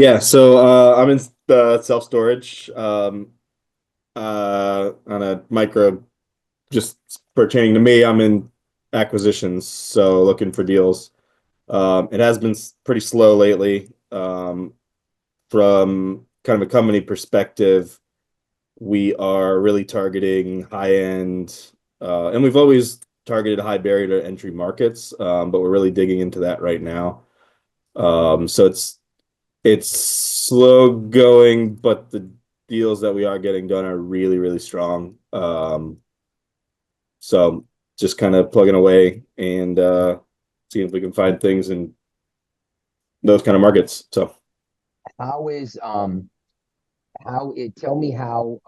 Yeah, so I'm in self-storage on a micro, just pertaining to me. I'm in acquisitions, so looking for deals. It has been pretty slow lately. From kind of a company perspective, we are really targeting high end, and we've always targeted high barrier to entry markets, but we're really digging into that right now. So it's slow going, but the deals that we are getting done are really, really strong. So just kind of plugging away and seeing if we can find things in those kind of markets. So How is how it tell me how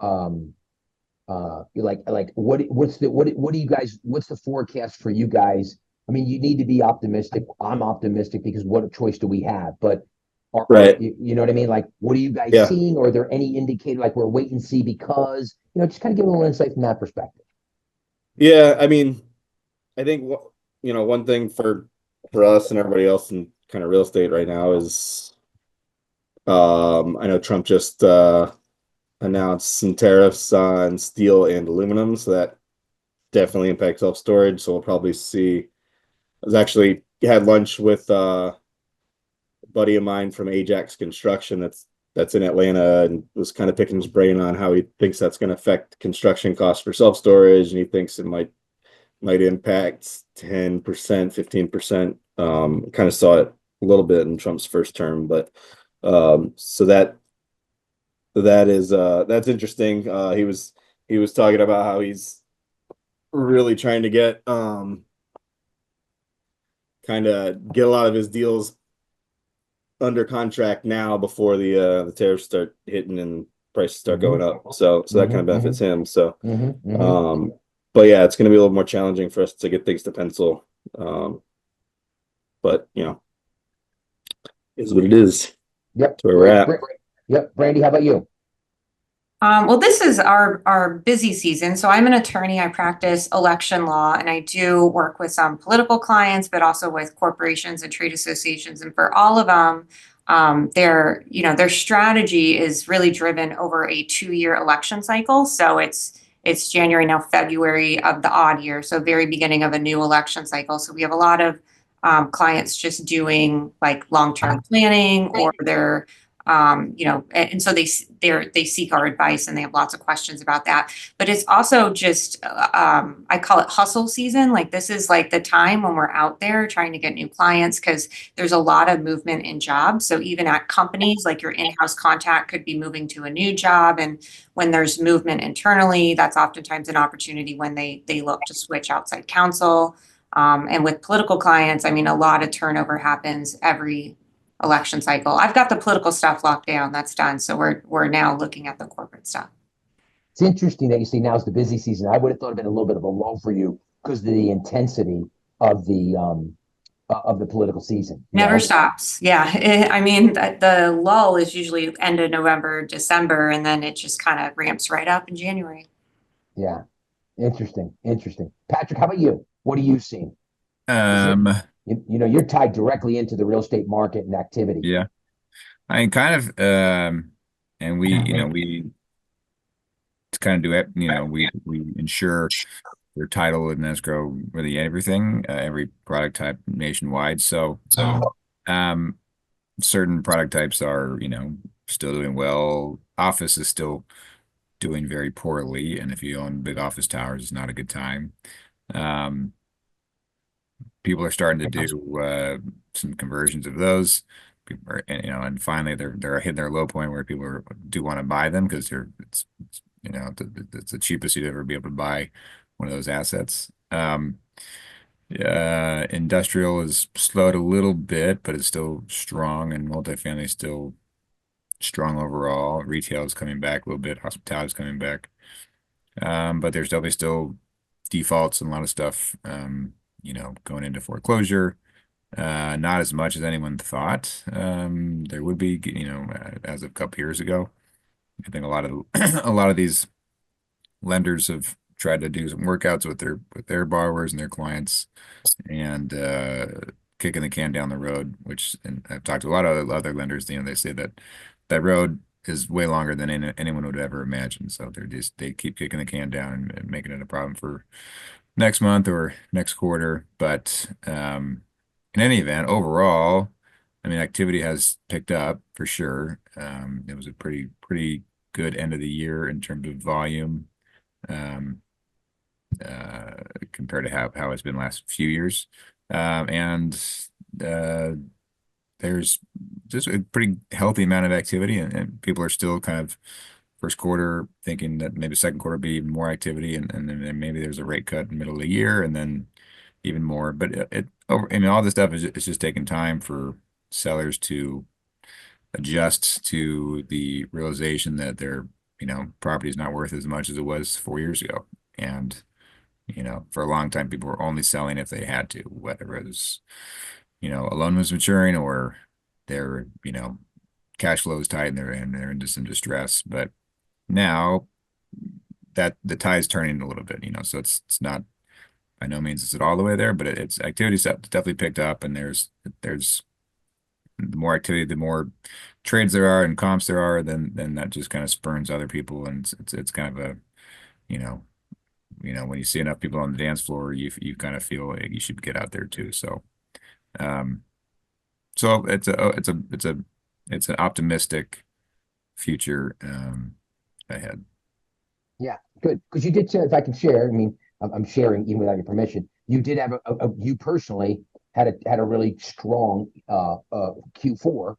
like what do you guys what's the forecast for you guys? I mean, you need to be optimistic. I'm optimistic because what choice do we have? But are right. you know what I mean? Like, what are you guys Yeah. seeing? Or are there any indicator like we're wait and see because just kind of give a little insight from that perspective. Yeah, I mean, I think one thing for us and everybody else in kind of real estate right now is I know Trump just announced some tariffs on steel and aluminum, so that definitely impacts self-storage. So we'll probably see. I was actually had lunch with a buddy of mine from Ajax Construction that's in Atlanta, and was kind of picking his brain on how he thinks that's going to affect construction costs for self-storage, and he thinks it might impact 10%, 15%. Kind of saw it a little bit in Trump's first term, but so that's interesting. He was talking about how he's really trying to get kind of get a lot of his deals under contract now before the tariffs start hitting and prices start going Mm-hmm. up. So that kind of Mm-hmm. benefits him. So Mm-hmm. Mm-hmm. um but yeah, it's going to be a little more challenging for us to get things to pencil. But is what it is. Yep. That's where we're at. Yep. Brandy, how about you? Well, this is our busy season. So I'm an attorney. I practice election law, and I do work with some political clients, but also with corporations and trade associations. And for all of them, their strategy is really driven over a 2-year election cycle. So it's January, now February of the odd year, so very beginning of a new election cycle. So we have a lot of clients just doing like long-term planning, or they're and so they seek our advice, and they have lots of questions about that. But it's also just I call it hustle season. Like, this is like the time when we're out there trying to get new clients, because there's a lot of movement in jobs. So even at companies, like your in-house contact could be moving to a new job, and when there's movement internally, that's oftentimes an opportunity when they look to switch outside counsel. And with political clients, I mean, a lot of turnover happens every election cycle. I've got the political stuff locked down. That's done. So we're now looking at the corporate stuff. It's interesting that you say now's the busy season. I would have thought it'd been a little bit of a lull for you because of the intensity of the political season. Never stops. Yeah. I mean, the lull is usually end of November, December, and then it just kind of ramps right up in January. Yeah. Interesting. Interesting. Patrick, how about you? What are you seeing? Because Um, you're tied directly into the real estate market and activity. yeah, I mean, kind of, and we kind of do it, we ensure their title and escrow, really everything, every product type nationwide. So, um, certain product types are, still doing well. Office is still doing very poorly, and if you own big office towers, it's not a good time. Um, People are starting to do some conversions of those. People are, and finally they're hitting their low point where do want to buy them because it's the cheapest you'd ever be able to buy one of those assets. Industrial is slowed a little bit, but it's still strong, and multifamily is still strong overall. Retail is coming back a little bit. Hospitality is coming back. But there's definitely still defaults and a lot of stuff, going into foreclosure. Not as much as anyone thought. There would be, as of a couple years ago. I think a lot of a lot of these lenders have tried to do some workouts with their borrowers and their clients, and kicking the can down the road, which, and I've talked to a lot of other lenders, they say that that road is way longer than anyone would ever imagine. So they keep kicking the can down and making it a problem for next month or next quarter. But in any event, overall, I mean, activity has picked up for sure. It was a pretty good end of the year in terms of volume, um, compared to how it's been last few years. And there's just a pretty healthy amount of activity, and people are still kind of first quarter thinking that maybe second quarter will be even more activity, and then maybe there's a rate cut in the middle of the year, and then even more. But I mean, all this stuff is it's just taking time for sellers to adjust to the realization that their, property is not worth as much as it was 4 years ago. And, for a long time, people were only selling if they had to, whether it was, a loan was maturing or their, cash flow is tight and they're into some distress. But now that the tide is turning a little bit, so it's not, by no means is it all the way there, but it's activity's definitely picked up, and there's the more activity, the more trades there are and comps there are, then that just kind of spurns other people, and it's kind of a, you know, when you see enough people on the dance floor, you kind of feel like you should get out there too. So, so it's an optimistic future ahead. Yeah, good. Because you did say, if I can share, I mean, I'm sharing even without your permission. You did have you personally had a really strong Q4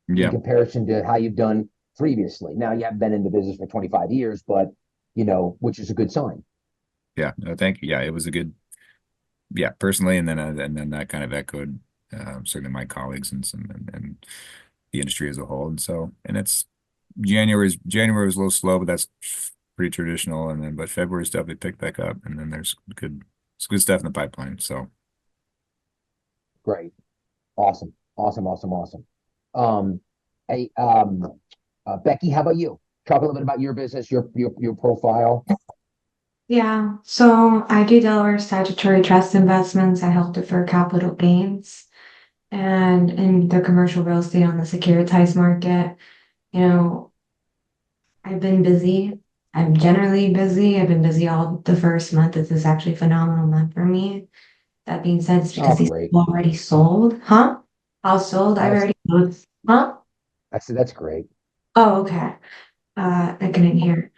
in Yeah. comparison to how you've done previously. Now you haven't been in the business for 25 years, but which is a good sign. Yeah. No, thank you. Yeah, it was a good, yeah, personally, and then that kind of echoed certainly my colleagues and the industry as a whole. And so, and it's January was a little slow, but that's pretty traditional. And then, but February's definitely picked back up, and then there's good stuff in the pipeline. So Great. Awesome. Hey, Becky, how about you? Talk a little bit about your business, your profile. Yeah, so I do Delaware statutory trust investments. I help defer capital gains and in the commercial real estate on the securitized market. You know, I've been busy. I'm generally busy. I've been busy all the first month. This is actually a phenomenal month for me. That being said, it's because these Great. people already sold. Huh? All sold. I've already sold. Huh? That's great. Oh, okay. I couldn't hear.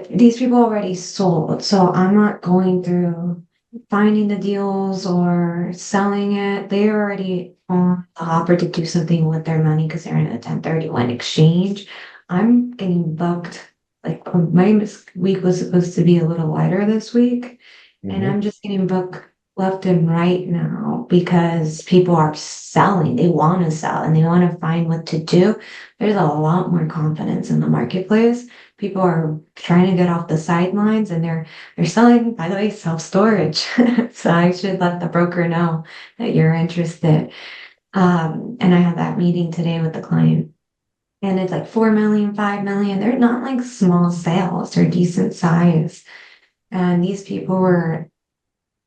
These people already sold, so I'm not going through finding the deals or selling it. They already on the hopper to do something with their money because they're in a 1031 exchange. I'm getting booked. Like my week was supposed to be a little lighter this week, and I'm just getting booked left and right now because people are selling. They want to sell and they want to find what to do. There's a lot more confidence in the marketplace. People are trying to get off the sidelines and they're selling, by the way, self-storage. So I should let the broker know that you're interested. And I had that meeting today with the client. And it's like 4 million, 5 million. They're not like small sales, they're decent size. And these people were,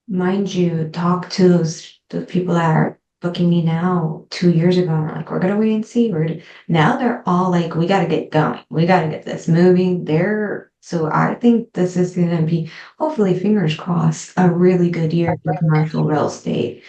mind you, talk to the people that are booking me now 2 years ago. And like, we're gonna wait and see. Now they're all like, we gotta get going. We gotta get this moving. So I think this is gonna be, hopefully, fingers crossed, a really good year for commercial real estate.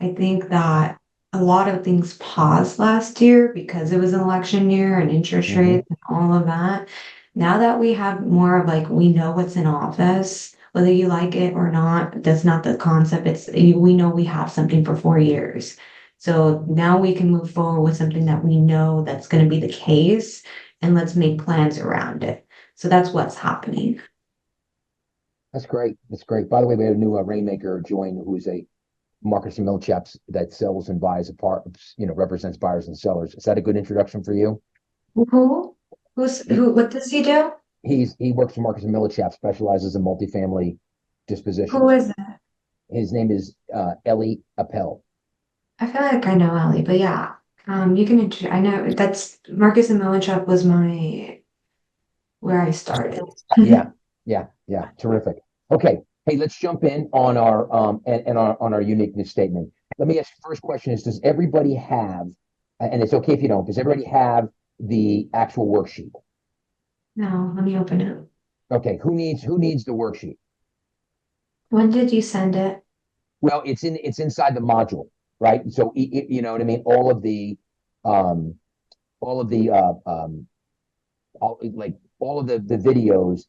I think that a lot of things paused last year because it was an election year and interest rates and all of that. Now that we have more of like, we know what's in office, whether you like it or not, that's not the concept. We know we have something for 4 years. So now we can move forward with something that we know that's going to be the case, and let's make plans around it. So that's what's happening. That's great. By the way, we had a new rainmaker join, who's a Marcus & Millichap that sells and buys apartments, represents buyers and sellers. Is that a good introduction for you? Who? What does he do? He works for Marcus & Millichap, specializes in multifamily dispositions. Who is it? His name is Ellie Appel. I feel like I know Ellie, but yeah. You can I know that's Marcus & Millichap was where I started. Yeah. Terrific. Okay. Hey, let's jump in on our on our uniqueness statement. let me ask you, first question is, does everybody have, and it's okay if you don't, does everybody have the actual worksheet? No, let me open it. Okay, who needs the worksheet? When did you send it? Well, it's inside the module, right? So you know what I mean? Um, all of the all of the videos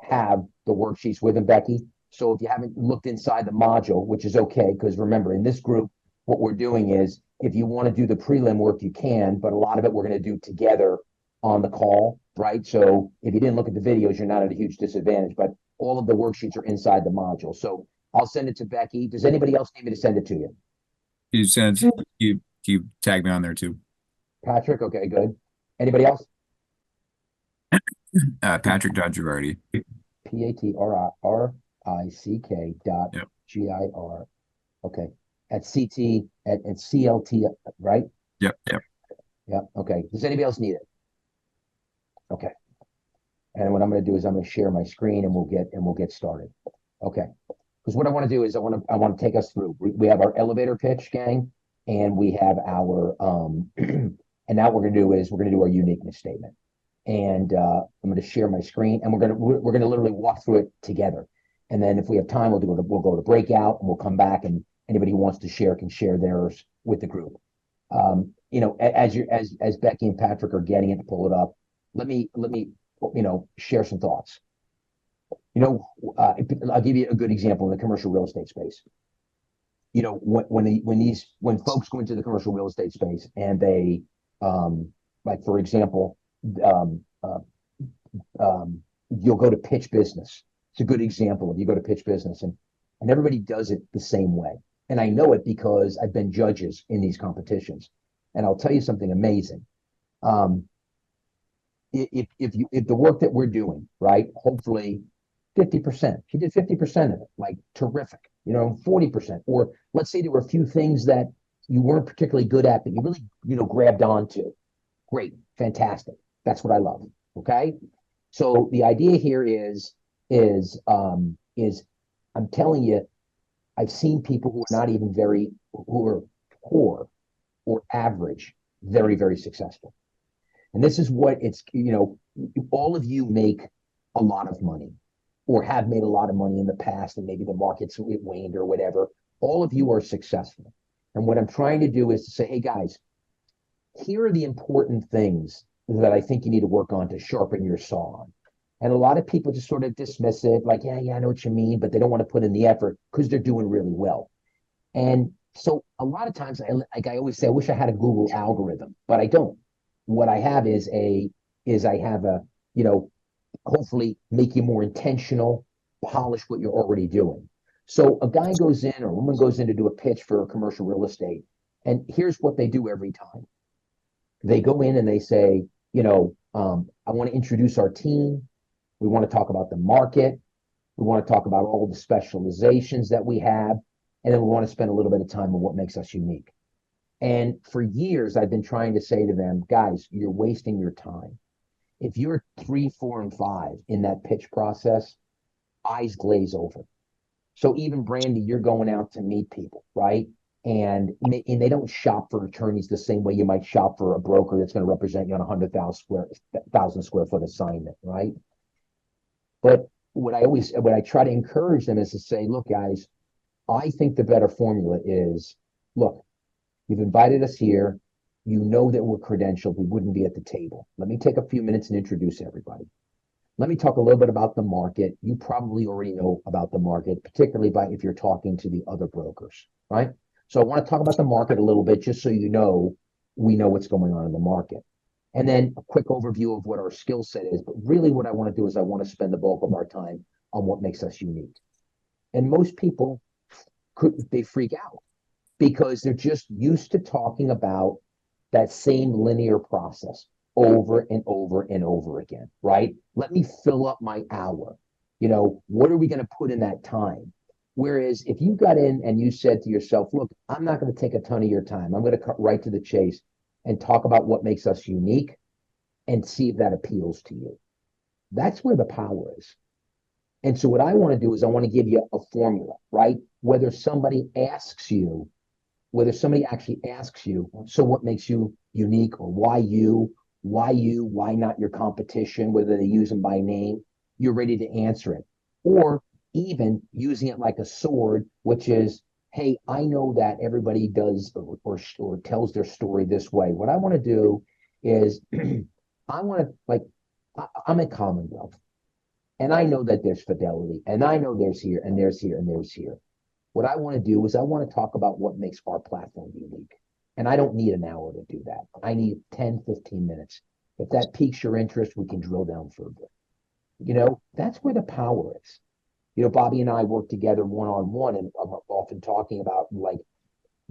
have the worksheets with them, Becky. So if you haven't looked inside the module, which is okay, because remember, in this group, what we're doing is if you want to do the prelim work, you can, but a lot of it we're going to do together on the call, right? So if you didn't look at the videos, you're not at a huge disadvantage, but all of the worksheets are inside the module. So I'll send it to Becky. Does anybody else need me to send it to you? You sent you tag me on there too. Patrick? Okay, good. Anybody else? Patrick.Girardi. Patrick dot Yep. GIR. Okay. At CT, at CLT, right? Yep. Yeah. Okay. Does anybody else need it? Okay. And what I'm going to do is I'm going to share my screen and we'll get started. Okay. Because what I want to do is I want to take us through. We have our elevator pitch, gang, and we have our and now what we're going to do is we're going to do our uniqueness statement. And I'm going to share my screen and we're going to literally walk through it together. And then if we have time, we'll go to breakout and we'll come back, and anybody who wants to share can share theirs with the group. You know, as Becky and Patrick are getting it to pull it up, let me share some thoughts. You know, I'll give you a good example in the commercial real estate space. You know, when folks go into the commercial real estate space and they, like for example, um, uh, you'll go to pitch business. It's a good example of you go to pitch business and everybody does it the same way. And I know it because I've been judges in these competitions. And I'll tell you something amazing. Um, if the work that we're doing, right, hopefully 50%, if you did 50% of it, like terrific, 40%, or let's say there were a few things that you weren't particularly good at, but you really, grabbed onto. Great, fantastic. That's what I love. Okay. So the idea here is I'm telling you, I've seen people who are not even who are poor or average, very, very successful. And this is what all of you make a lot of money or have made a lot of money in the past, and maybe the market's waned or whatever. All of you are successful. And what I'm trying to do is to say, hey guys, here are the important things that I think you need to work on to sharpen your saw on. And a lot of people just sort of dismiss it, like, yeah, I know what you mean, but they don't want to put in the effort because they're doing really well. And so a lot of times, I always say, I wish I had a Google algorithm, but I don't. What I have is I have hopefully make you more intentional, polish what you're already doing. So a guy goes in or a woman goes in to do a pitch for commercial real estate. And here's what they do every time. They go in and they say, I want to introduce our team. We want to talk about the market. We want to talk about all the specializations that we have. And then we want to spend a little bit of time on what makes us unique. And for years, I've been trying to say to them, guys, you're wasting your time. If you're 3, 4, and 5 in that pitch process, eyes glaze over. So even Brandy, you're going out to meet people, right? And they don't shop for attorneys the same way you might shop for a broker that's going to represent you on a 100,000 square foot assignment, right? But what I try to encourage them is to say, look, guys, I think the better formula is, look, you've invited us here. You know that we're credentialed. We wouldn't be at the table. Let me take a few minutes and introduce everybody. Let me talk a little bit about the market. You probably already know about the market, particularly if you're talking to the other brokers, right? So I want to talk about the market a little bit, just so we know what's going on in the market. And then a quick overview of what our skill set is. But really what I want to do is I want to spend the bulk of our time on what makes us unique. And most people they freak out because they're just used to talking about that same linear process over and over and over again, right? Let me fill up my hour. What are we going to put in that time? Whereas if you got in and you said to yourself, look, I'm not going to take a ton of your time. I'm going to cut right to the chase and talk about what makes us unique and see if that appeals to you. That's where the power is. And so what I want to do is I want to give you a formula, right? Whether somebody asks you, whether somebody actually asks you, so what makes you unique, or why not your competition, whether they use them by name, you're ready to answer it. Or even using it like a sword, which is, hey, I know that everybody does or tells their story this way. What I want to do is I want to, like, I'm a Commonwealth, and I know that there's Fidelity, and I know there's here and there's here and there's here. What I want to do is I want to talk about what makes our platform unique. And I don't need an hour to do that. I need 10, 15 minutes. If that piques your interest, we can drill down further. That's where the power is. Bobby and I work together one-on-one, and I'm often talking about, like,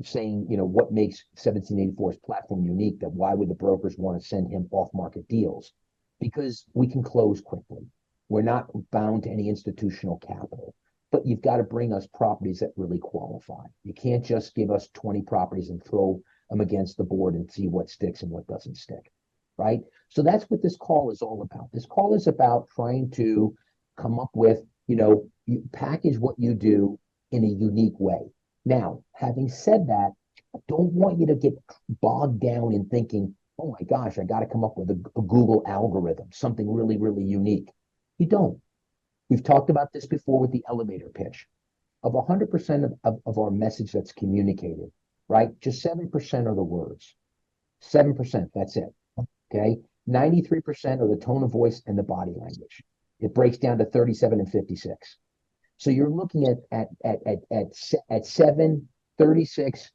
saying, what makes 1784's platform unique, that why would the brokers want to send him off-market deals? Because we can close quickly. We're not bound to any institutional capital, but you've got to bring us properties that really qualify. You can't just give us 20 properties and throw them against the board and see what sticks and what doesn't stick, right? So that's what this call is all about. This call is about trying to come up with, you package what you do in a unique way. Now, having said that, I don't want you to get bogged down in thinking, oh my gosh, I got to come up with a Google algorithm, something really, really unique. You don't. We've talked about this before with the elevator pitch. Of 100% of our message that's communicated, right? Just 7% are the words. 7%, that's it. Okay? 93% are the tone of voice and the body language. It breaks down to 37 and 56. So you're looking at 7, 36,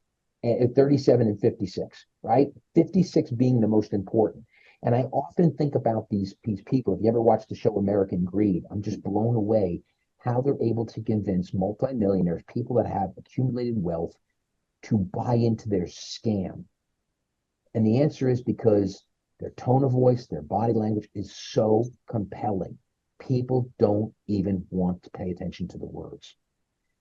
37, and 56, right? 56 being the most important. And I often think about these people. If you ever watch the show American Greed, I'm just blown away how they're able to convince multimillionaires, people that have accumulated wealth, to buy into their scam. And the answer is because their tone of voice, their body language is so compelling. People don't even want to pay attention to the words.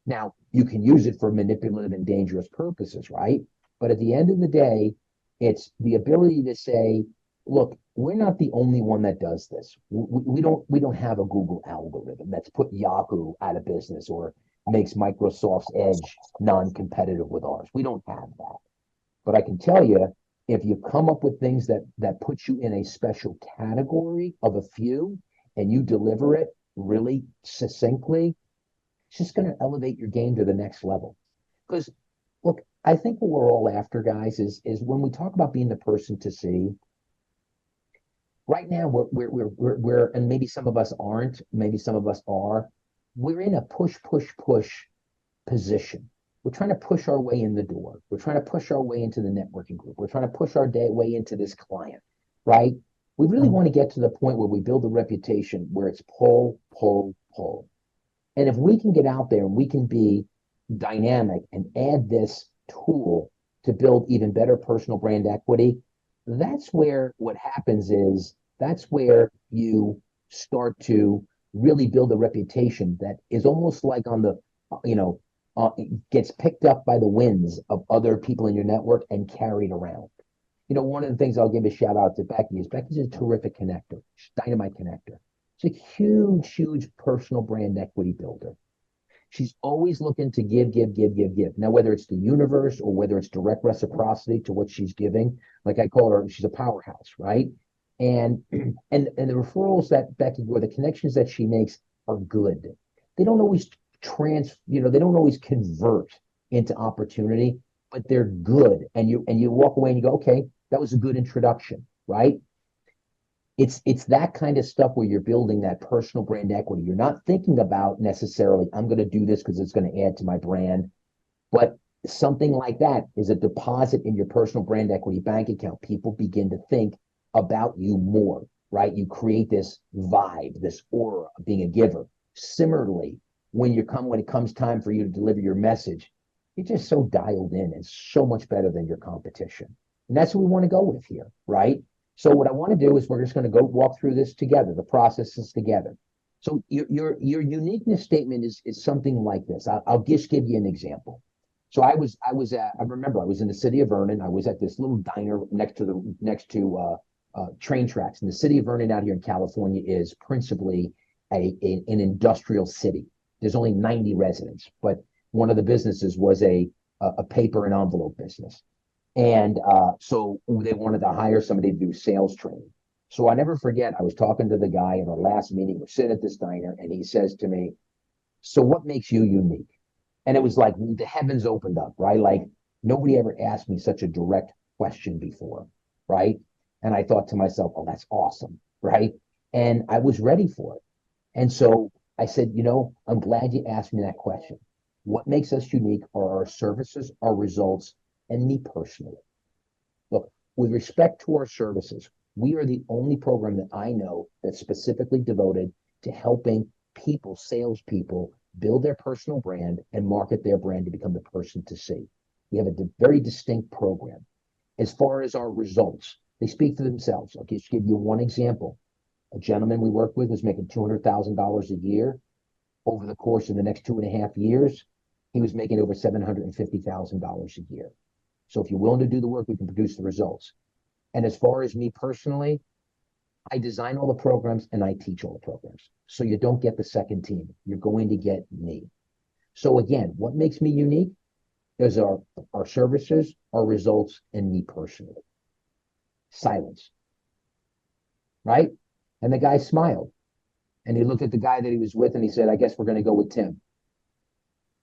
Now, you can use it for manipulative and dangerous purposes, right? But at the end of the day, it's the ability to say, look, we're not the only one that does this. We don't have a Google algorithm that's put Yahoo out of business or makes Microsoft's Edge non-competitive with ours. We don't have that. But I can tell you, if you come up with things that put you in a special category of a few, and you deliver it really succinctly, it's just going to elevate your game to the next level. Because, look, I think what we're all after, guys, is when we talk about being the person to see. Right now, we're and maybe some of us aren't, maybe some of us are. We're in a push position. We're trying to push our way in the door. We're trying to push our way into the networking group. We're trying to push our way into this client, right? We really want to get to the point where we build a reputation where it's pull. And if we can get out there and we can be dynamic and add this tool to build even better personal brand equity, that's where what happens is that's where you start to really build a reputation that is almost like on the, gets picked up by the winds of other people in your network and carried around. One of the things I'll give a shout out to Becky is Becky's a terrific connector. She's a dynamite connector. She's a huge personal brand equity builder. She's always looking to give. Now, whether it's the universe or whether it's direct reciprocity to what she's giving, like I call her, she's a powerhouse, right? And the referrals that Becky, or the connections that she makes, are good. They don't always they don't always convert into opportunity, but they're good. And you walk away and you go, okay, that was a good introduction, right? It's that kind of stuff where you're building that personal brand equity. You're not thinking about necessarily, I'm going to do this because it's going to add to my brand. But something like that is a deposit in your personal brand equity bank account. People begin to think about you more, right? You create this vibe, this aura of being a giver. Similarly, when it comes time for you to deliver your message, you're just so dialed in and so much better than your competition. And that's what we want to go with here, right? So what I want to do is we're just going to go walk through this together, the processes together. So your uniqueness statement is something like this. I'll just give you an example. So I remember I was in the city of Vernon. I was at this little diner next to train tracks. And the city of Vernon out here in California is principally an industrial city. There's only 90 residents, but one of the businesses was a a paper and envelope business. And so they wanted to hire somebody to do sales training. So I never forget, I was talking to the guy in our last meeting. We're sitting at this diner, and he says to me, "So what makes you unique?" And it was like the heavens opened up, right? Like nobody ever asked me such a direct question before, right? And I thought to myself, "Oh, that's awesome," right? And I was ready for it. And so I said, I'm glad you asked me that question. What makes us unique are our services, our results, and me personally. Look, with respect to our services, we are the only program that I know that's specifically devoted to helping people, salespeople, build their personal brand and market their brand to become the person to see. We have a very distinct program. As far as our results, they speak for themselves. I'll just give you one example. A gentleman we worked with was making $200,000 a year. Over the course of the next 2.5 years, he was making over $750,000 a year. So if you're willing to do the work, we can produce the results. And as far as me personally, I design all the programs and I teach all the programs. So you don't get the second team. You're going to get me. So again, what makes me unique is our services, our results, and me personally. Silence. Right? And the guy smiled. And he looked at the guy that he was with and he said, "I guess we're going to go with Tim."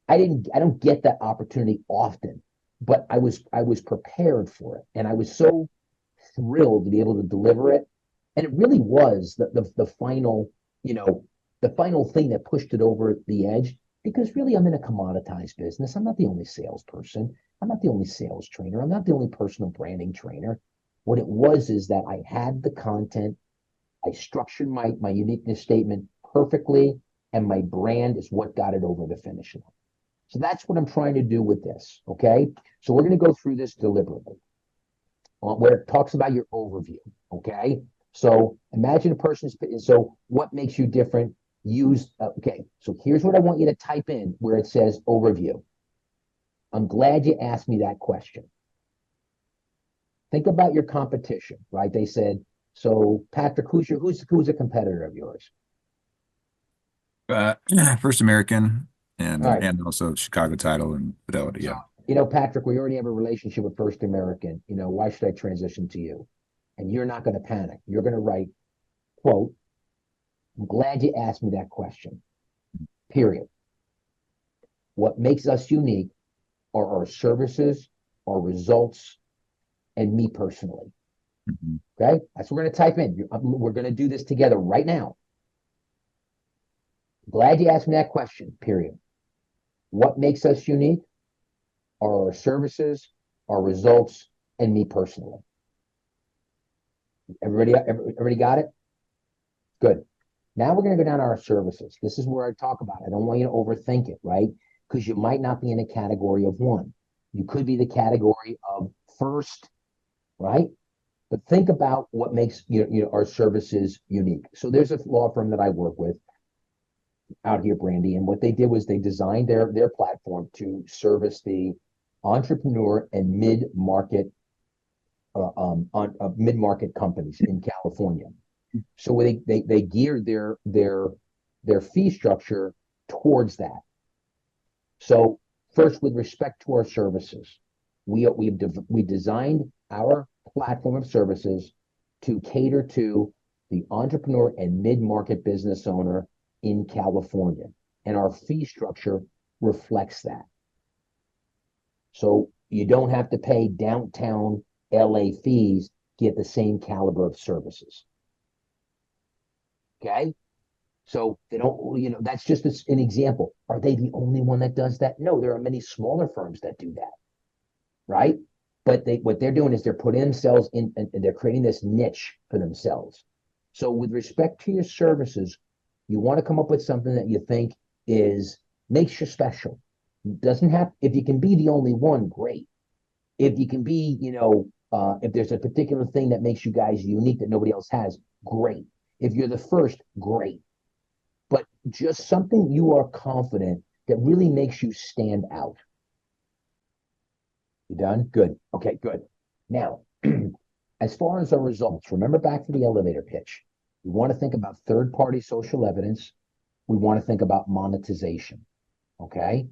I don't get that opportunity often, but I was prepared for it. And I was so thrilled to be able to deliver it. And it really was the final, the final thing that pushed it over the edge, because really I'm in a commoditized business. I'm not the only salesperson. I'm not the only sales trainer. I'm not the only personal branding trainer. What it was is that I had the content. I structured my uniqueness statement perfectly, and my brand is what got it over the finish line. So that's what I'm trying to do with this, okay? So we're going to go through this deliberately, where it talks about your overview, okay? So imagine a person's, so what makes you different? Okay, so here's what I want you to type in where it says overview. I'm glad you asked me that question. Think about your competition, right? They said, so Patrick, who's a competitor of yours? First American and All right. and also Chicago Title and Fidelity. Yeah. Patrick, we already have a relationship with First American. Why should I transition to you? And you're not going to panic. You're going to write, quote, "I'm glad you asked me that question. Period. What makes us unique are our services, our results, and me personally." Mhm. Okay? That's what we're going to type in. We're going to do this together right now. Glad you asked me that question, period. What makes us unique are our services, our results, and me personally. Everybody got it? Good. Now we're going to go down to our services. This is where I talk about it. I don't want you to overthink it, right? Because you might not be in a category of one. You could be the category of first, right? But think about what makes our services unique. So there's a law firm that I work with out here, Brandy, and what they did was they designed their platform to service the entrepreneur and mid-market companies in California. So they geared their fee structure towards that. So first, with respect to our services, we designed our platform of services to cater to the entrepreneur and mid-market business owner in California. And our fee structure reflects that. So you don't have to pay downtown LA fees to get the same caliber of services. Okay? So they don't, that's just an example. Are they the only one that does that? No, there are many smaller firms that do that. Right? But what they're doing is they're putting themselves in, and they're creating this niche for themselves. So with respect to your services, you want to come up with something that you think makes you special. Doesn't have, if you can be the only one, great. If you can be, if there's a particular thing that makes you guys unique that nobody else has, great. If you're the first, great. But just something you are confident that really makes you stand out. You done? Good. Okay, good. Now, as far as our results, remember back to the elevator pitch. We want to think about third-party social evidence. We want to think about monetization. Okay?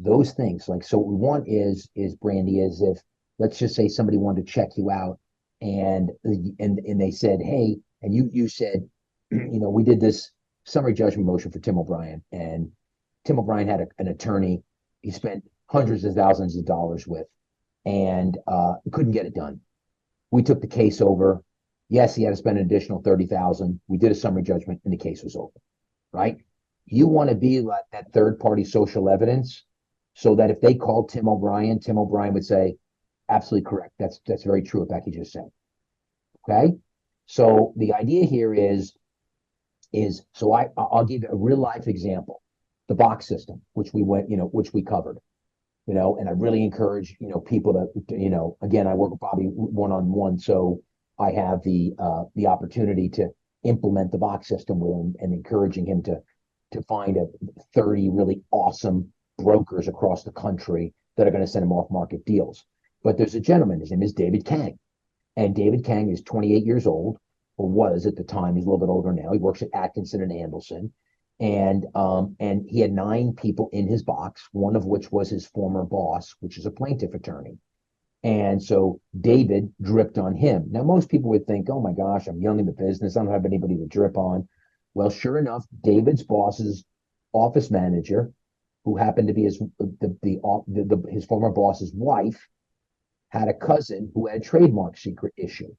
those things. Like, so what we want is Brandy, is if, let's just say somebody wanted to check you out and they said, hey, and you said, we did this summary judgment motion for Tim O'Brien, and Tim O'Brien had an attorney he spent hundreds of thousands of dollars with, and couldn't get it done. We took the case over. Yes, he had to spend an additional $30,000. We did a summary judgment, and the case was over. Right? You want to be like that third-party social evidence, so that if they called Tim O'Brien would say, absolutely correct. That's very true what Becky just said. Okay? So the idea here is so I'll give a real life example. The box system, which we which we covered, and I really encourage, people to, again, I work with Bobby one-on-one. So I have the opportunity to implement the box system with him and encouraging him to find 30 really awesome brokers across the country that are going to send him off-market deals. But there's a gentleman, his name is David Kang. And David Kang is 28 years old, or was at the time. He's a little bit older now. He works at Atkinson and Andelson. And he had 9 people in his box, one of which was his former boss, which is a plaintiff attorney. And so David dripped on him. Now, most people would think, oh my gosh, I'm young in the business. I don't have anybody to drip on. Well, sure enough, David's boss's office manager, who happened to be his former boss's wife, had a cousin who had a trademark secret issue.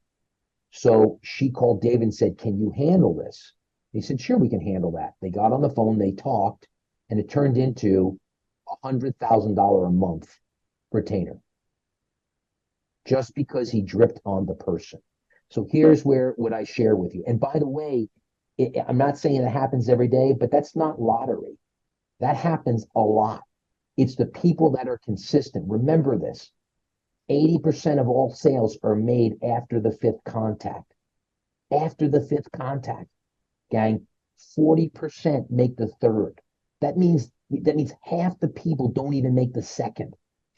So she called David and said, can you handle this? He said, sure, we can handle that. They got on the phone, they talked, and it turned into $100,000 a month retainer, just because he dripped on the person. So here's what I share with you. And by the way, I'm not saying it happens every day, but that's not lottery. That happens a lot. It's the people that are consistent. Remember this. 80% of all sales are made after the 5th contact. After the 5th contact, gang, 40% make the 3rd. That means half the people don't even make the 2nd.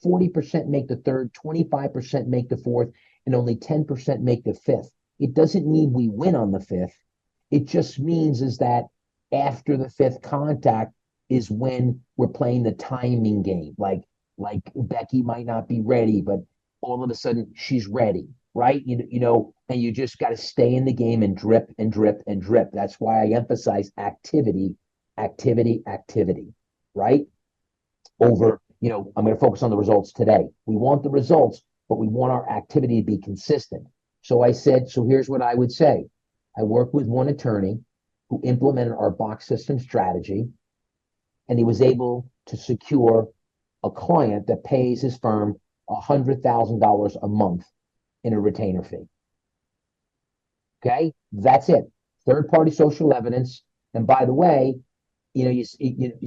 40% make the 3rd, 25% make the 4th, and only 10% make the 5th. It doesn't mean we win on the 5th. It just means is that after the 5th contact is when we're playing the timing game. Like Becky might not be ready, but all of a sudden she's ready, right? And you just got to stay in the game and drip and drip and drip. That's why I emphasize activity, right? Over, I'm going to focus on the results today. We want the results, but we want our activity to be consistent. So I said, so here's what I would say. I worked with one attorney who implemented our box system strategy, and he was able to secure a client that pays his firm $100,000 a month in a retainer fee. Okay, that's it. Third-party social evidence. And by the way,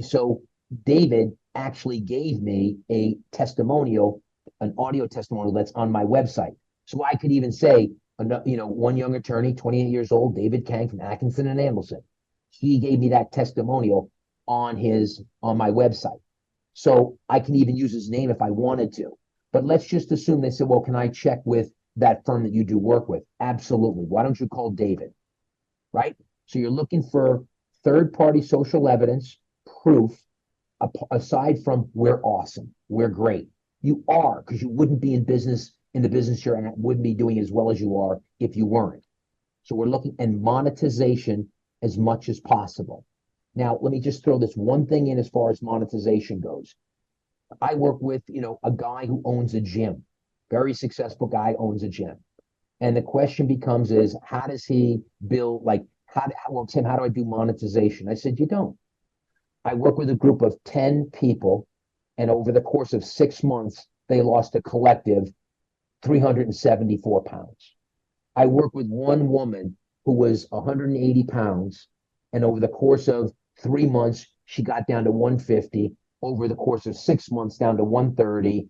so David actually gave me a testimonial, an audio testimonial that's on my website. So I could even say, one young attorney, 28 years old, David Kang from Atkinson and Andelson. He gave me that testimonial on my website. So I can even use his name if I wanted to. But let's just assume they said, well, can I check with that firm that you do work with? Absolutely. Why don't you call David? Right? So you're looking for third-party social evidence, proof, aside from we're awesome, we're great. You are, because you wouldn't be in the business you're in, wouldn't be doing as well as you are if you weren't. So we're looking at monetization as much as possible. Now, let me just throw this one thing in as far as monetization goes. I work with, a guy who owns a gym, very successful guy, owns a gym. And the question becomes is, how does he build, Tim, how do I do monetization? I said, you don't. I work with a group of 10 people, and over the course of 6 months, they lost a collective 374 pounds. I work with one woman who was 180 pounds, and over the course of 3 months, she got down to 150. Over the course of 6 months, down to 130.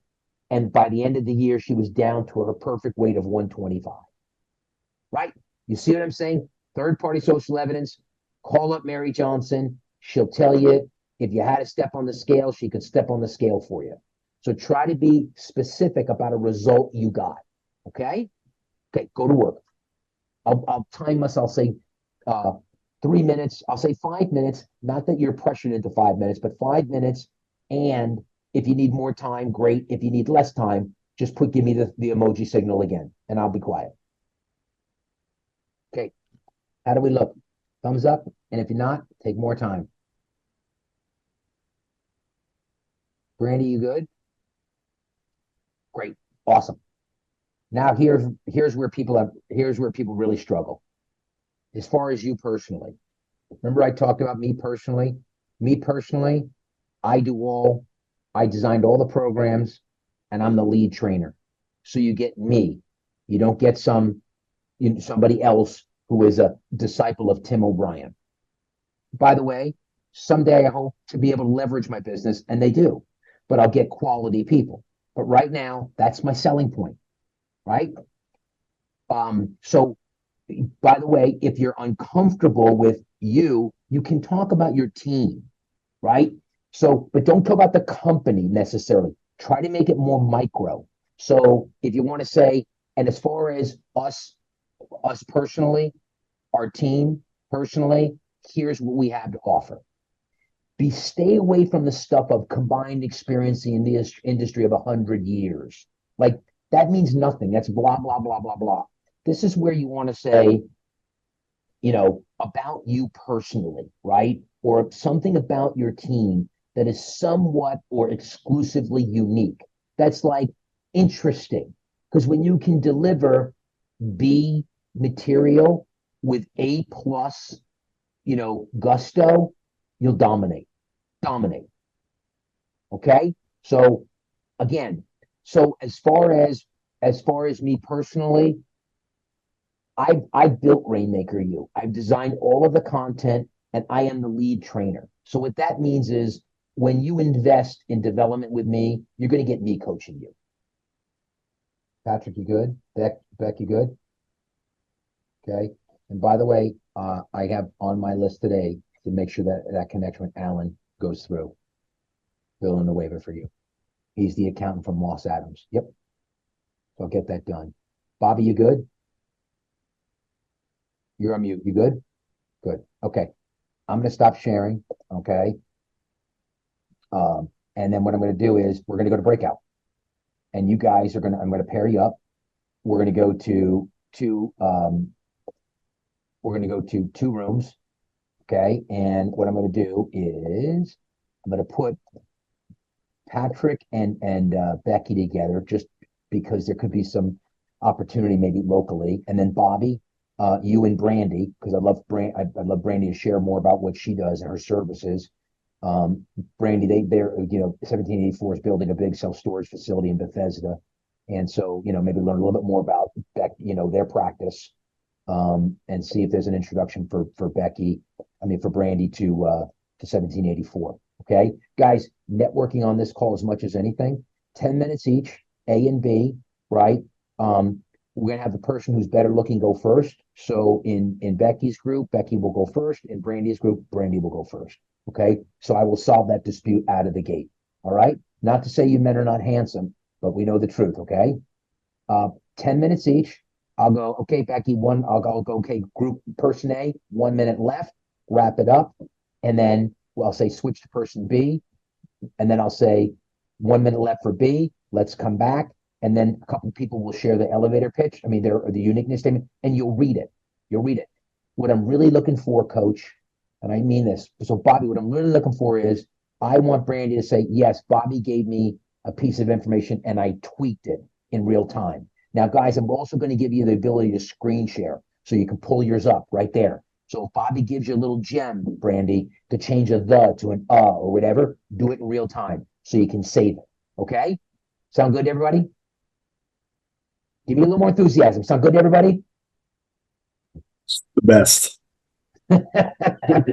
And by the end of the year, she was down to her perfect weight of 125. Right? You see what I'm saying? Third-party social evidence. Call up Mary Johnson. She'll tell you if you had to step on the scale, she could step on the scale for you. So try to be specific about a result you got. Okay? Okay, go to work. I'll time us, I'll say 3 minutes. I'll say 5 minutes. Not that you're pressured into 5 minutes, but 5 minutes. And If you need more time, great. If you need less time, just give me the emoji signal again, and I'll be quiet. Okay. How do we look? Thumbs up. And if you're not, take more time. Brandy, you good? Great. Awesome. Now here's where people really struggle. As far as you personally. Remember I talked about me personally? Me personally, I designed all the programs, and I'm the lead trainer. So you get me. You don't get somebody else who is a disciple of Tim O'Brien. By the way, someday I hope to be able to leverage my business, and they do, but I'll get quality people. But right now, that's my selling point, right? So by the way, if you're uncomfortable with you can talk about your team, right? So, but don't talk about the company necessarily. Try to make it more micro. So if you want to say, and as far as us personally, our team personally, here's what we have to offer. Stay away from the stuff of combined experience in the industry of 100 years. Like that means nothing. That's blah, blah, blah, blah, blah. This is where you want to say, about you personally, right? Or something about your team that is somewhat or exclusively unique. That's like interesting. Because when you can deliver B material with A plus, gusto, you'll dominate. Okay? So again, as far as me personally, I've built Rainmaker U. I've designed all of the content, and I am the lead trainer. So what that means is when you invest in development with me, you're going to get me coaching you. Patrick, you good? Beck, you good? Okay. And by the way, I have on my list today to make sure that connection with Alan goes through. Fill in the waiver for you. He's the accountant from Moss Adams. Yep. So I'll get that done. Bobby, you good? You're on mute. You good? Good. Okay. I'm going to stop sharing. Okay. And then what I'm going to do is we're going to go to breakout. And you guys I'm going to pair you up. We're going to go to two rooms. Okay. And what I'm going to do is I'm going to put Patrick and Becky together just because there could be some opportunity maybe locally. And then Bobby, you and Brandy, because I love Brandy to share more about what she does and her services. Brandy, they're 1784 is building a big self-storage facility in Bethesda, and so maybe learn a little bit more about their practice, and see if there's an introduction for Brandy to 1784. Okay, guys, networking on this call as much as anything. 10 minutes each, A and B, right? We're gonna have the person who's better looking go first. So in Becky's group, Becky will go first. In Brandy's group, Brandy will go first. Okay. So I will solve that dispute out of the gate. All right. Not to say you men are not handsome, but we know the truth. Okay. 10 minutes each. I'll go, okay, Becky, I'll go, okay, group person A, 1 minute left, wrap it up. And then I'll say switch to person B. And then I'll say 1 minute left for B. Let's come back. And then a couple of people will share the elevator pitch. The uniqueness statement, and you'll read it. What I'm really looking for, Coach, and I mean this. So, Bobby, what I'm really looking for is I want Brandy to say, yes, Bobby gave me a piece of information and I tweaked it in real time. Now, guys, I'm also going to give you the ability to screen share so you can pull yours up right there. So if Bobby gives you a little gem, Brandy, to change a the to an or whatever, do it in real time so you can save it. Okay? Sound good to everybody? Give me a little more enthusiasm. Sound good to everybody? The best.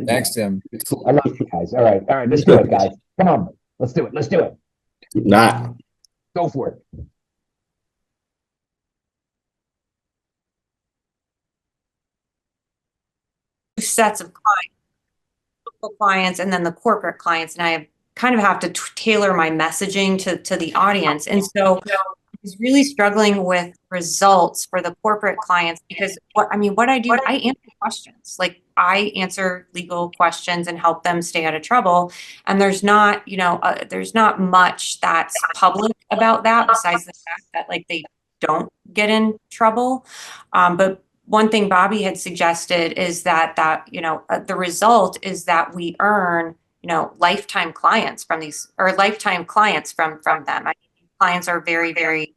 Thanks, Tim. I love you guys. All right. Let's do it, guys. Come on. Let's do it. Not. Go for it. Sets of clients and then the corporate clients, and I kind of have to tailor my messaging to the audience. And so is really struggling with results for the corporate clients because what I do, I answer questions. Like I answer legal questions and help them stay out of trouble. And there's not, there's not much that's public about that besides the fact that like they don't get in trouble. But one thing Bobby had suggested is that the result is that we earn, lifetime clients from these or lifetime clients from them. I mean, clients are very, very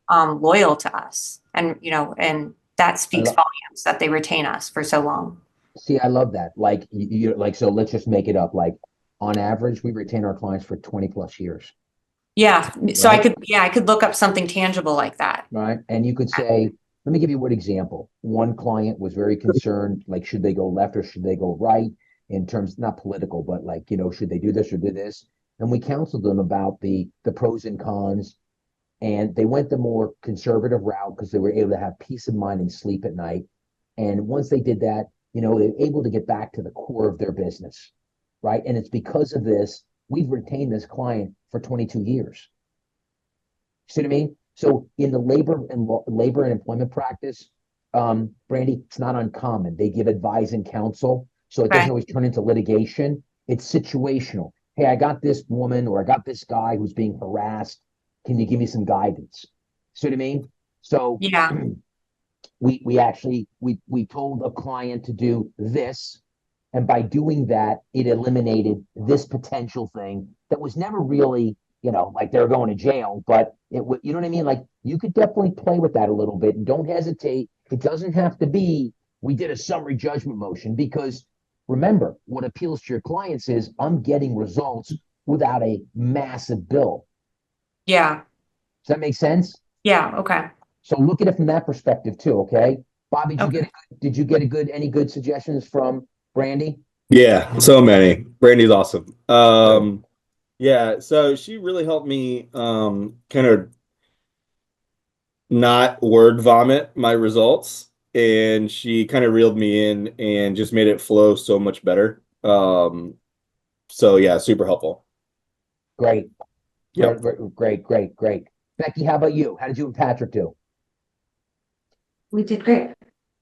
loyal to us, and and that speaks volumes that they retain us for so long. See, I love that. Like you like, so let's just make it up. Like on average, we retain our clients for 20 plus years. Yeah. So Right. I could look up something tangible like that. Right. And you could say, let me give you one example. One client was very concerned, like, should they go left or should they go right in terms, not political, but like, should they do this or do this? And we counseled them about the pros and cons. And they went the more conservative route because they were able to have peace of mind and sleep at night. And once they did that, they were able to get back to the core of their business. Right. And it's because of this, we've retained this client for 22 years. See what I mean? So in the labor and employment practice, Brandy, it's not uncommon. They give advice and counsel, so it doesn't always turn into litigation. It's situational. Hey, I got this woman or I got this guy who's being harassed. Can you give me some guidance? See what I mean? So Yeah. we actually told a client to do this, and by doing that, it eliminated this potential thing that was never really, like they were going to jail, but it would, you know what I mean? Like you could definitely play with that a little bit and don't hesitate. It doesn't have to be, we did a summary judgment motion, because remember, what appeals to your clients is I'm getting results without a massive bill. Yeah. Does that make sense? Yeah. Okay. So look at it from that perspective too. Okay. Bobby, Okay. did you get any good suggestions from Brandy? Yeah, so many. Brandy's awesome. Yeah, so she really helped me kind of not word vomit my results, and she kind of reeled me in and just made it flow so much better. So yeah, super helpful. Great. Yep. Great. Becky, how about you? How did you and Patrick do? We did great.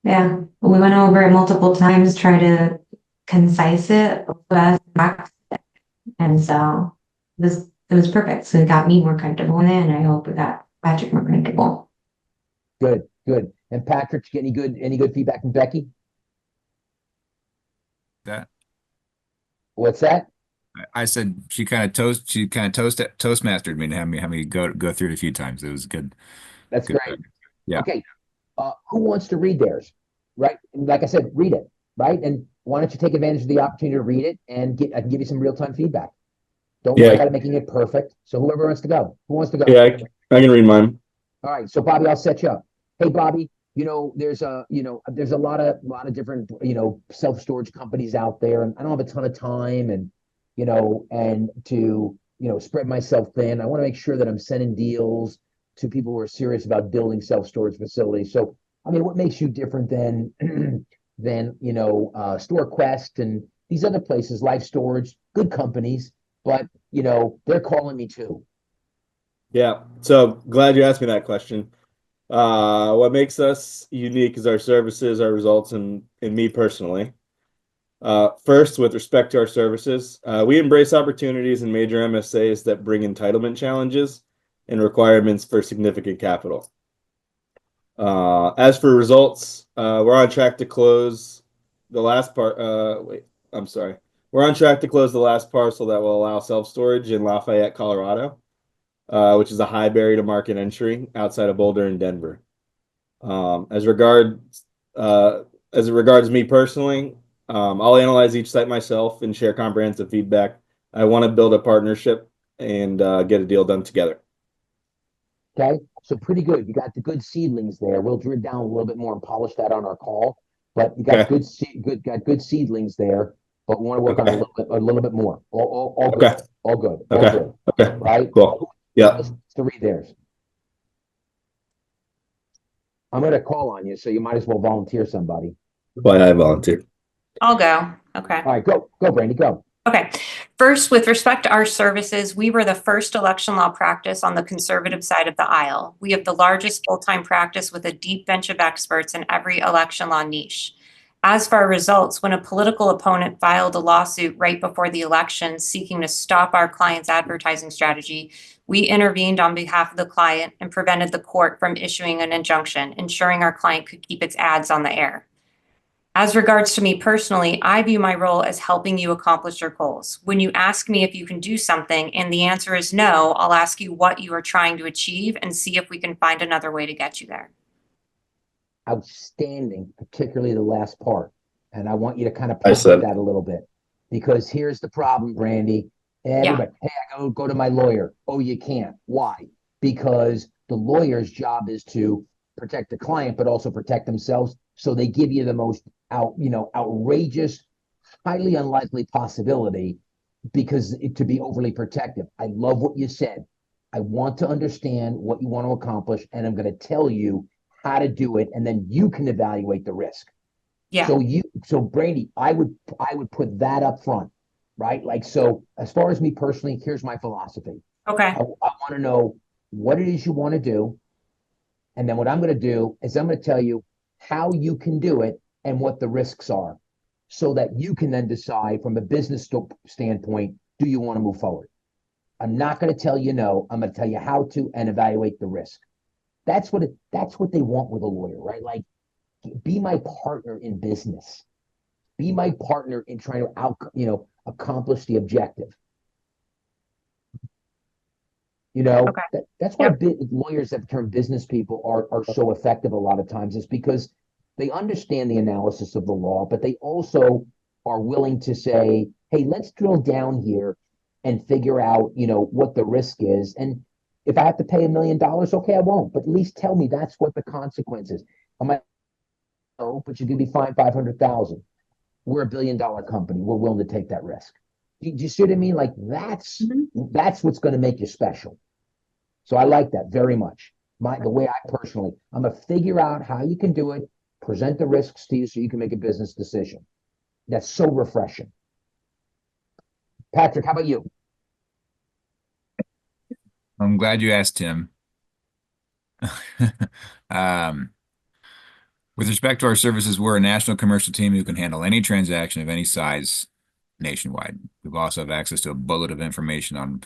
Yeah, we went over it multiple times, try to concise it, and so it was perfect. So it got me more comfortable with it, and I hope it got Patrick more comfortable. Good. And Patrick, did you get any good feedback from Becky? That What's that? I said she kind of toastmastered me and had me go through it a few times. It was good. That's Good. great. Yeah. Okay. Who wants to read theirs? Right. And like I said, read it. Right. And why don't you take advantage of the opportunity to read it and I can give you some real-time feedback. Don't worry about making it perfect. So whoever wants to go, who wants to go? Yeah, I can read mine. All right. So Bobby, I'll set you up. Hey, Bobby, there's a lot of different, self-storage companies out there, and I don't have a ton of time and to, spread myself thin. I want to make sure that I'm sending deals to people who are serious about building self-storage facilities. So, I mean, what makes you different than StoreQuest and these other places, Life Storage, good companies, but they're calling me too. Yeah, so glad you asked me that question. What makes us unique is our services, our results, and me personally. First, with respect to our services, we embrace opportunities in major MSAs that bring entitlement challenges and requirements for significant capital. As for results, we're on track to close the last part. We're on track to close the last parcel that will allow self-storage in Lafayette, Colorado, which is a high barrier to market entry outside of Boulder and Denver. As it regards me personally, I'll analyze each site myself and share comprehensive feedback. I want to build a partnership and get a deal done together. Okay, so pretty good. You got the good seedlings there. We'll drill down a little bit more and polish that on our call. But you got good seedlings there. But we want to work on a little bit more. All good. All good. Okay. Right. Cool. Yeah. To read theirs. I'm going to call on you, so you might as well volunteer somebody. Why I volunteer. I'll go. Okay. All right, go, Brandy, go. Okay. First, with respect to our services, we were the first election law practice on the conservative side of the aisle. We have the largest full-time practice with a deep bench of experts in every election law niche. As for our results, when a political opponent filed a lawsuit right before the election seeking to stop our client's advertising strategy, we intervened on behalf of the client and prevented the court from issuing an injunction, ensuring our client could keep its ads on the air. As regards to me personally, I view my role as helping you accomplish your goals. When you ask me if you can do something and the answer is no, I'll ask you what you are trying to achieve and see if we can find another way to get you there. Outstanding, particularly the last part. And I want you to kind of I push said- that a little bit, because here's the problem, Brandy. Everybody, hey, I gotta go to my lawyer. Oh, you can't. Why? Because the lawyer's job is to protect the client, but also protect themselves. So they give you the most outrageous, highly unlikely possibility to be overly protective. I love what you said. I want to understand what you want to accomplish, and I'm going to tell you how to do it, and then you can evaluate the risk. Yeah. So Brandy, I would put that up front, right? Like, so as far as me personally, here's my philosophy. Okay. I want to know what it is you want to do. And then what I'm going to do is I'm going to tell you how you can do it and what the risks are, so that you can then decide from a business standpoint, do you want to move forward? I'm not going to tell you no. I'm going to tell you how to and evaluate the risk. That's what they want with a lawyer, right? Like, be my partner in business. Be my partner in trying to accomplish the objective. Okay. That's why lawyers that turn business people are so effective a lot of times, is because they understand the analysis of the law, but they also are willing to say, hey, let's drill down here and figure out, what the risk is. And if I have to pay $1 million, okay, I won't, but at least tell me that's what the consequence is. No, but you could be fined 500,000. We're $1 billion company. We're willing to take that risk. Do you see what I mean? Like, that's what's going to make you special. So I like that very much. The way I'm going to figure out how you can do it, present the risks to you so you can make a business decision. That's so refreshing. Patrick, how about you? I'm glad you asked, Tim. With respect to our services, we're a national commercial team who can handle any transaction of any size nationwide. We also have access to a bullet of information on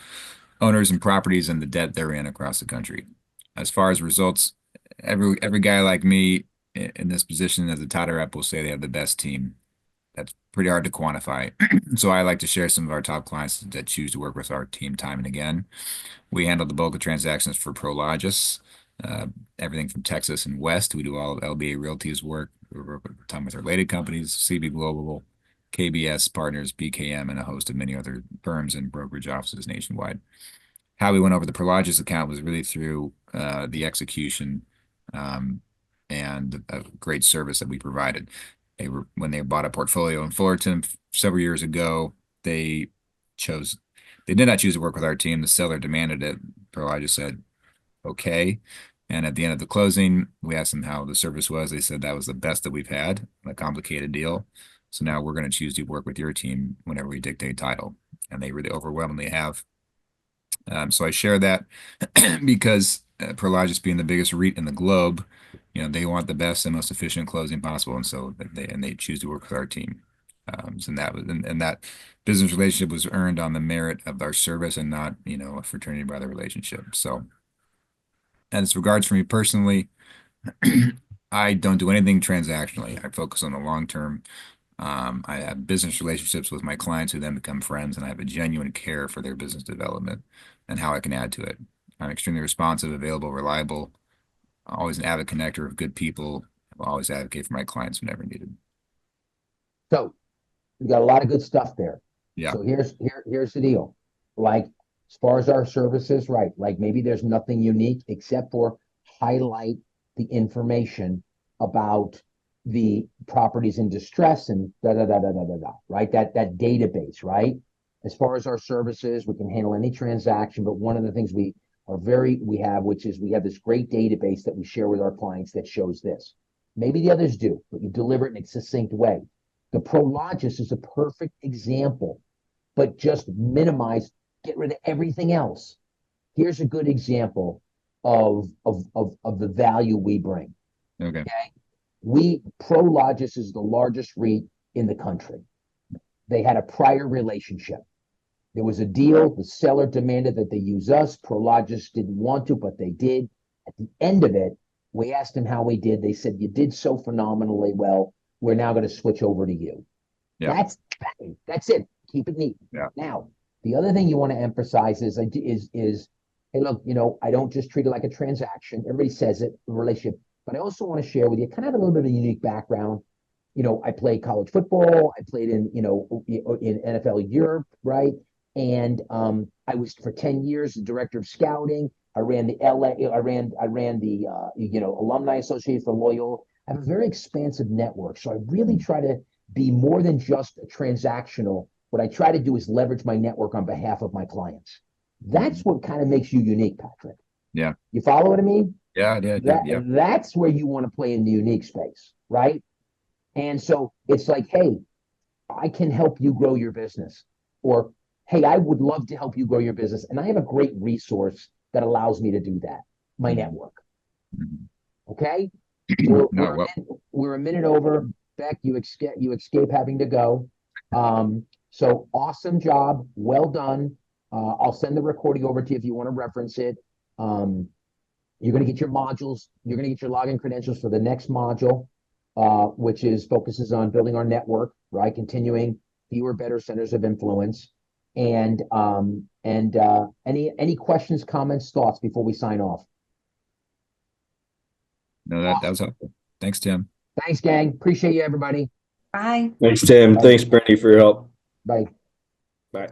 owners and properties and the debt they're in across the country. As far as results, every guy like me in this position as a title rep will say they have the best team. That's pretty hard to quantify. So I like to share some of our top clients that choose to work with our team time and again. We handle the bulk of transactions for Prologis, everything from Texas and West. We do all of LBA Realty's work. We work with time with related companies, CB Global, KBS Partners, BKM, and a host of many other firms and brokerage offices nationwide. How we went over the Prologis account was really through the execution and a great service that we provided. When they bought a portfolio in Fullerton several years ago, they did not choose to work with our team. The seller demanded it. Prologis said, okay. And at the end of the closing, we asked them how the service was. They said that was the best that we've had, a complicated deal. So now we're going to choose to work with your team whenever we dictate title. And they really overwhelmingly have. So I share that because Prologis being the biggest REIT in the globe, they want the best and most efficient closing possible. And so they choose to work with our team. So that business relationship was earned on the merit of our service and not, a fraternity brother relationship. So, and as regards for me personally, I don't do anything transactionally. I focus on the long term. I have business relationships with my clients who then become friends, and I have a genuine care for their business development and how I can add to it. I'm extremely responsive, available, reliable, always an avid connector of good people. I'll always advocate for my clients whenever needed. So we got a lot of good stuff there. Yeah. So here's the deal. Like, as far as our services, right? Like, maybe there's nothing unique except for highlight the information about the properties in distress and right? That database, right? As far as our services, we can handle any transaction, but one of the things we have, which is we have this great database that we share with our clients that shows this. Maybe the others do, but you deliver it in a succinct way. The Prologis is a perfect example but just minimize, get rid of everything else. Here's a good example of the value we bring. Okay. Prologis is the largest REIT in the country. They had a prior relationship. There was a deal. The seller demanded that they use us. Prologis didn't want to, but they did. At the end of it, we asked them how we did. They said, you did so phenomenally well. We're now going to switch over to you. Yeah. That's it. Keep it neat. Yeah. Now, the other thing you want to emphasize is, hey, look, I don't just treat it like a transaction. Everybody says it, a relationship. But I also want to share with you, kind of a little bit of a unique background. I played college football. I played in NFL Europe, right? And I was for 10 years the director of scouting. I ran the Alumni Association for Loyola. I have a very expansive network. So I really try to be more than just a transactional. What I try to do is leverage my network on behalf of my clients. That's what kind of makes you unique, Patrick. Yeah. You follow what I mean? Yeah. That's where you want to play in the unique space, right? And so it's like, hey, I can help you grow your business. Or, hey, I would love to help you grow your business. And I have a great resource that allows me to do that, my network. Okay? So we're a minute over. Beck, you escape having to go. So awesome job. Well done. I'll send the recording over to you if you want to reference it. You're going to get your modules. You're going to get your login credentials for the next module, which focuses on building our network, right? Continuing fewer, better centers of influence. And any questions, comments, thoughts before we sign off? No, that was helpful. Thanks, Tim. Thanks, gang. Appreciate you, everybody. Bye. Thanks, Tim. Thanks, Brittany, for your help. Bye. Bye.